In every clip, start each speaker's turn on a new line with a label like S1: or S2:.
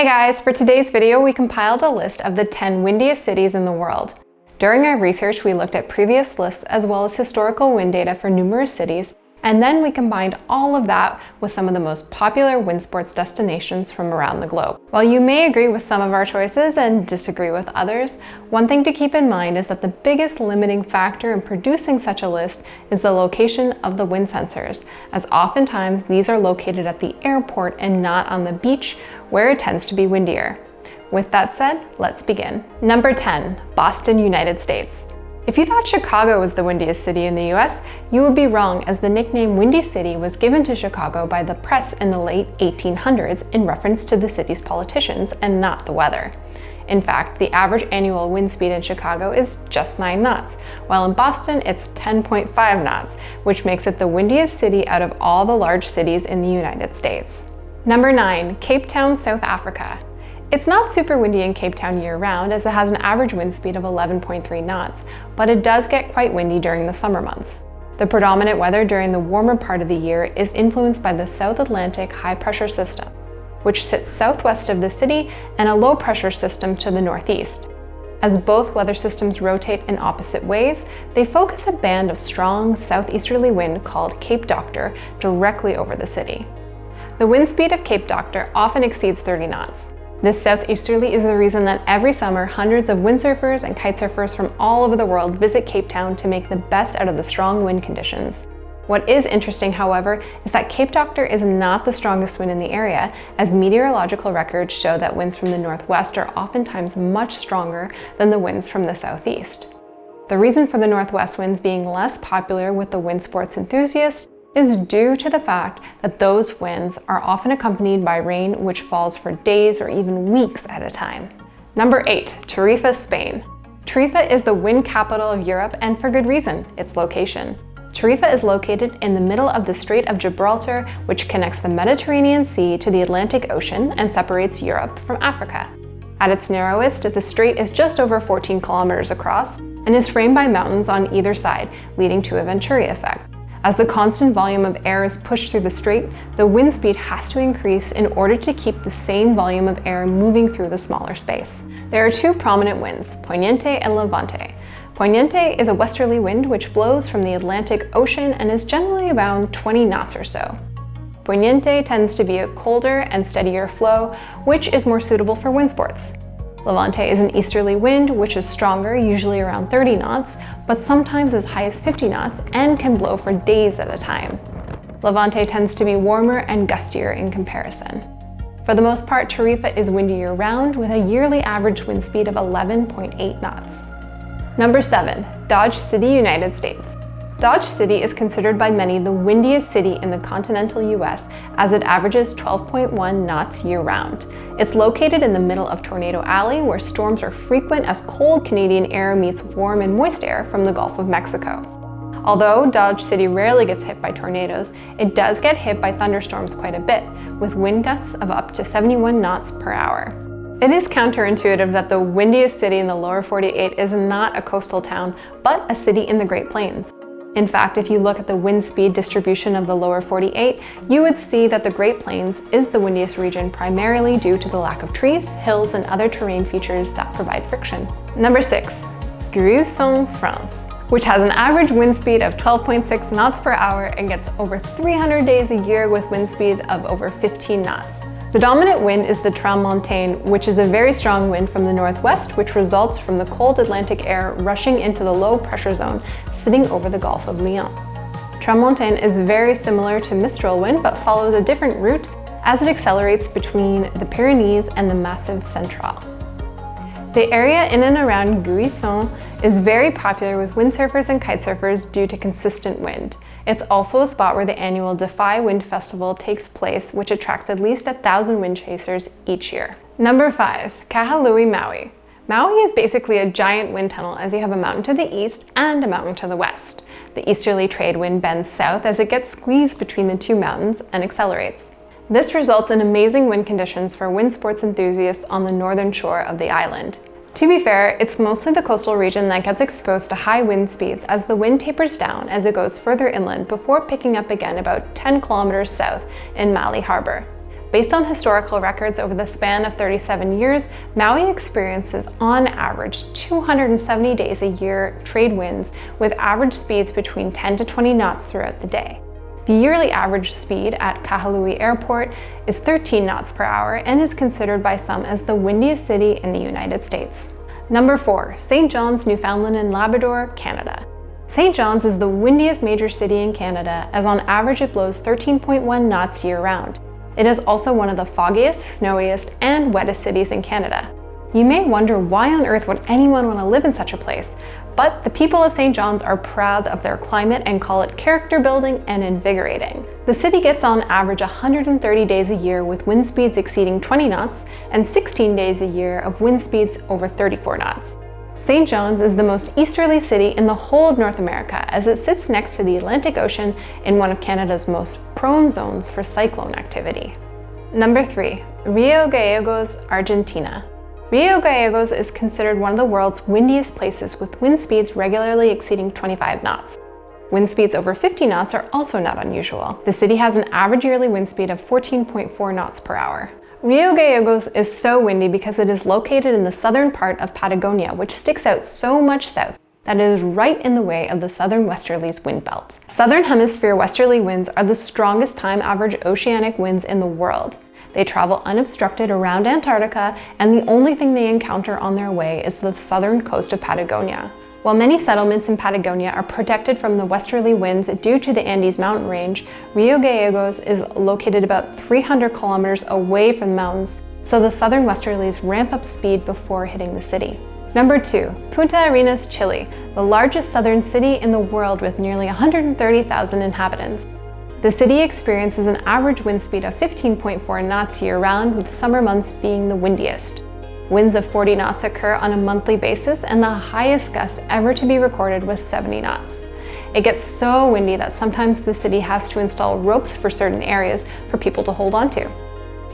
S1: Hey guys, for today's video we compiled a list of the 10 windiest cities in the world. During our research we looked at previous lists as well as historical wind data for numerous cities, and then we combined all of that with some of the most popular wind sports destinations from around the globe. While you may agree with some of our choices and disagree with others, one thing to keep in mind is that the biggest limiting factor in producing such a list is the location of the wind sensors, as oftentimes these are located at the airport and not on the beach, where it tends to be windier. With that said, let's begin. Number 10, Boston, United States. If you thought Chicago was the windiest city in the US, you would be wrong, as the nickname Windy City was given to Chicago by the press in the late 1800s in reference to the city's politicians and not the weather. In fact, the average annual wind speed in Chicago is just 9 knots, while in Boston it's 10.5 knots, which makes it the windiest city out of all the large cities in the United States. Number 9, Cape Town, South Africa. It's not super windy in Cape Town year-round, as it has an average wind speed of 11.3 knots, but it does get quite windy during the summer months. The predominant weather during the warmer part of the year is influenced by the South Atlantic high-pressure system, which sits southwest of the city, and a low-pressure system to the northeast. As both weather systems rotate in opposite ways, they focus a band of strong southeasterly wind called Cape Doctor directly over the city. The wind speed of Cape Doctor often exceeds 30 knots. This southeasterly is the reason that every summer hundreds of windsurfers and kitesurfers from all over the world visit Cape Town to make the best out of the strong wind conditions. What is interesting, however, is that Cape Doctor is not the strongest wind in the area, as meteorological records show that winds from the northwest are oftentimes much stronger than the winds from the southeast. The reason for the northwest winds being less popular with the wind sports enthusiasts is due to the fact that those winds are often accompanied by rain which falls for days or even weeks at a time. Number 8, Tarifa, Spain. Tarifa is the wind capital of Europe, and for good reason, its location. Tarifa is located in the middle of the Strait of Gibraltar, which connects the Mediterranean Sea to the Atlantic Ocean and separates Europe from Africa. At its narrowest, the strait is just over 14 kilometers across and is framed by mountains on either side, leading to a Venturi effect. As the constant volume of air is pushed through the strait, the wind speed has to increase in order to keep the same volume of air moving through the smaller space. There are two prominent winds, Poniente and Levante. Poniente is a westerly wind which blows from the Atlantic Ocean and is generally around 20 knots or so. Poniente tends to be a colder and steadier flow, which is more suitable for wind sports. Levante is an easterly wind which is stronger, usually around 30 knots, but sometimes as high as 50 knots and can blow for days at a time. Levante tends to be warmer and gustier in comparison. For the most part, Tarifa is windy year-round with a yearly average wind speed of 11.8 knots. Number 7, Dodge City, United States. Dodge City is considered by many the windiest city in the continental US, as it averages 12.1 knots year-round. It's located in the middle of Tornado Alley, where storms are frequent as cold Canadian air meets warm and moist air from the Gulf of Mexico. Although Dodge City rarely gets hit by tornadoes, it does get hit by thunderstorms quite a bit, with wind gusts of up to 71 knots per hour. It is counterintuitive that the windiest city in the lower 48 is not a coastal town, but a city in the Great Plains. In fact, if you look at the wind speed distribution of the lower 48, you would see that the Great Plains is the windiest region primarily due to the lack of trees, hills, and other terrain features that provide friction. Number 6, Rennes France, which has an average wind speed of 12.6 knots per hour and gets over 300 days a year with wind speeds of over 15 knots. The dominant wind is the Tramontane, which is a very strong wind from the northwest, which results from the cold Atlantic air rushing into the low pressure zone sitting over the Gulf of Lion. Tramontane is very similar to Mistral wind, but follows a different route as it accelerates between the Pyrenees and the Massif Central. The area in and around Guisson is very popular with windsurfers and kitesurfers due to consistent wind. It's also a spot where the annual Defy Wind Festival takes place, which attracts at least 1,000 wind chasers each year. Number 5, Kahului, Maui. Maui is basically a giant wind tunnel, as you have a mountain to the east and a mountain to the west. The easterly trade wind bends south as it gets squeezed between the two mountains and accelerates. This results in amazing wind conditions for wind sports enthusiasts on the northern shore of the island. To be fair, it's mostly the coastal region that gets exposed to high wind speeds, as the wind tapers down as it goes further inland before picking up again about 10 kilometers south in Maui Harbor. Based on historical records over the span of 37 years, Maui experiences on average 270 days a year trade winds with average speeds between 10 to 20 knots throughout the day. The yearly average speed at Kahului Airport is 13 knots per hour and is considered by some as the windiest city in the United States. Number 4, St. John's, Newfoundland and Labrador, Canada. St. John's is the windiest major city in Canada, as on average it blows 13.1 knots year-round. It is also one of the foggiest, snowiest, and wettest cities in Canada. You may wonder why on earth would anyone want to live in such a place, but the people of St. John's are proud of their climate and call it character building and invigorating. The city gets on average 130 days a year with wind speeds exceeding 20 knots and 16 days a year of wind speeds over 34 knots. St. John's is the most easterly city in the whole of North America, as it sits next to the Atlantic Ocean in one of Canada's most prone zones for cyclone activity. Number 3, Rio Gallegos, Argentina. Rio Gallegos is considered one of the world's windiest places, with wind speeds regularly exceeding 25 knots. Wind speeds over 50 knots are also not unusual. The city has an average yearly wind speed of 14.4 knots per hour. Rio Gallegos is so windy because it is located in the southern part of Patagonia, which sticks out so much south that it is right in the way of the southern westerlies wind belt. Southern hemisphere westerly winds are the strongest time average oceanic winds in the world. They travel unobstructed around Antarctica, and the only thing they encounter on their way is the southern coast of Patagonia. While many settlements in Patagonia are protected from the westerly winds due to the Andes mountain range, Rio Gallegos is located about 300 kilometers away from the mountains, so the southern westerlies ramp up speed before hitting the city. Number 2, Punta Arenas, Chile, the largest southern city in the world with nearly 130,000 inhabitants. The city experiences an average wind speed of 15.4 knots year-round, with summer months being the windiest. Winds of 40 knots occur on a monthly basis, and the highest gust ever to be recorded was 70 knots. It gets so windy that sometimes the city has to install ropes for certain areas for people to hold onto.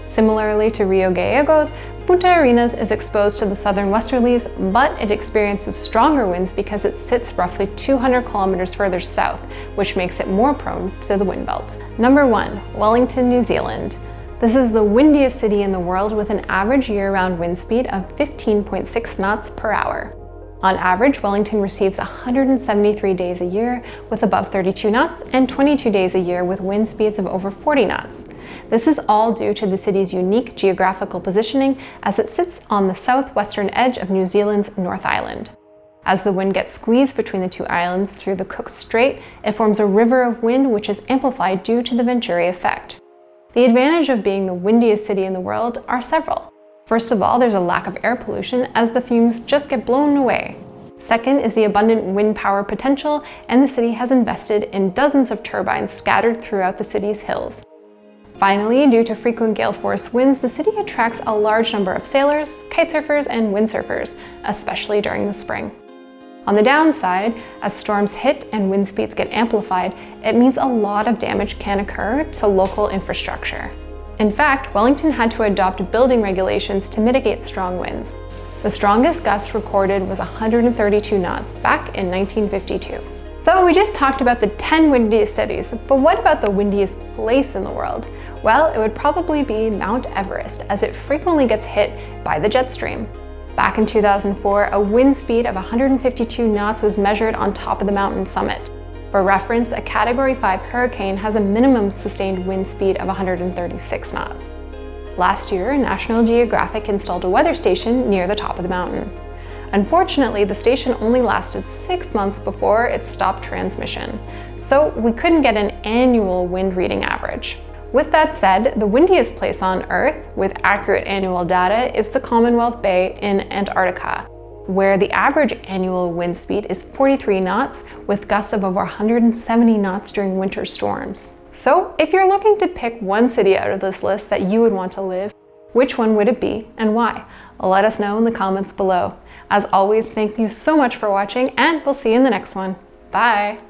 S1: Similarly to Rio Gallegos, Punta Arenas is exposed to the southern westerlies, but it experiences stronger winds because it sits roughly 200 kilometers further south, which makes it more prone to the wind belt. Number 1, Wellington, New Zealand. This is the windiest city in the world, with an average year-round wind speed of 15.6 knots per hour. On average, Wellington receives 173 days a year with above 32 knots and 22 days a year with wind speeds of over 40 knots. This is all due to the city's unique geographical positioning, as it sits on the southwestern edge of New Zealand's North Island. As the wind gets squeezed between the two islands through the Cook Strait, it forms a river of wind which is amplified due to the Venturi effect. The advantage of being the windiest city in the world are several. First of all, there's a lack of air pollution, as the fumes just get blown away. Second is the abundant wind power potential, and the city has invested in dozens of turbines scattered throughout the city's hills. Finally, due to frequent gale force winds, the city attracts a large number of sailors, kitesurfers, and windsurfers, especially during the spring. On the downside, as storms hit and wind speeds get amplified, it means a lot of damage can occur to local infrastructure. In fact, Wellington had to adopt building regulations to mitigate strong winds. The strongest gust recorded was 132 knots back in 1952. So we just talked about the 10 windiest cities, but what about the windiest place in the world? Well, it would probably be Mount Everest, as it frequently gets hit by the jet stream. Back in 2004, a wind speed of 152 knots was measured on top of the mountain summit. For reference, a Category 5 hurricane has a minimum sustained wind speed of 136 knots. Last year, National Geographic installed a weather station near the top of the mountain. Unfortunately, the station only lasted 6 months before it stopped transmission, so we couldn't get an annual wind reading average. With that said, the windiest place on Earth with accurate annual data is the Commonwealth Bay in Antarctica, where the average annual wind speed is 43 knots with gusts of over 170 knots during winter storms. So if you're looking to pick one city out of this list that you would want to live, which one would it be and why? Let us know in the comments below. As always, thank you so much for watching, and we'll see you in the next one. Bye!